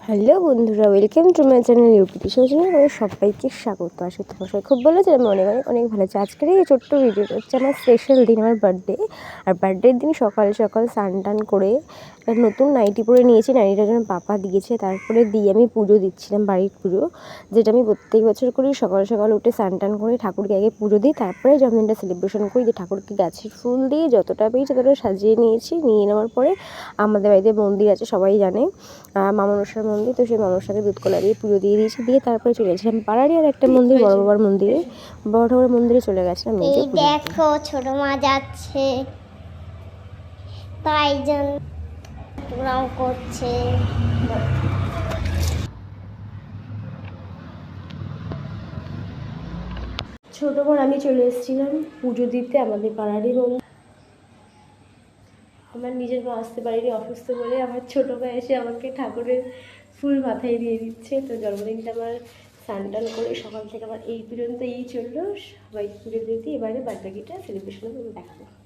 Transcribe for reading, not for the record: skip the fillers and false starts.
Hello বন্ধুরা, welcome to my channel UPT সৌজন্য। আমি সবাইকে স্বাগত। আসলে তোমার সবাই খুব ভালো আছে, আমি অনেক অনেক অনেক ভালো আছি। আজকের এই ছোট্ট ভিডিওটা হচ্ছে আমার স্পেশাল দিন, আমার বার্থডে। আর বার্থডের দিন সকাল সকাল স্নান টান করে নতুন নাইটি পরে নিয়েছি। নাইটিটার জন্য পাপা দিয়েছে, তারপরে দিয়ে আমি পুজো দিচ্ছিলাম, বাড়ির পুজো, যেটা আমি প্রত্যেক বছর করি। সকাল সকাল উঠে স্নান টান করে ঠাকুরকে আগে পুজো দিই, তারপরে জন্মদিনটা সেলিব্রেশন করি। যে ঠাকুরকে গাছের ফুল দিয়ে যতটা পেয়েছি ততটা সাজিয়ে নিয়েছি। নিয়ে নেওয়ার পরে আমাদের বাড়িতে মন্দির আছে, সবাই জানে, মা মনসার মন্দির। তো সেই মনসাকে দুধ কলা দিয়ে পুজো দিয়ে দিয়েছি। দিয়ে তারপরে চলে গেছিলাম পাড়ারই আর একটা মন্দির, বড় বাবার মন্দিরে। বড় ঠাকুরের মন্দিরে চলে গেছিলাম। এই দেখো ছোট মা যাচ্ছে, তাই জন্য প্রণাম করছে। ছোটবার আমি চলে এসেছিলাম পুজো দিতে আমাদের পাড়ারই মন্দির। আমার নিজের মা আসতে পারিনি অসুস্থ বলে, আমার ছোটো ভাই এসে আমাকে ঠাকুরের ফুল মাথায় দিয়ে দিচ্ছে। তো জন্মদিনটা আমার স্নান টান করে সকাল থেকে আমার এই পর্যন্ত চললো। সবাই পুজো দিতে, এবারে বাদ বাকিটা সেলিব্রেশন দেখাবো।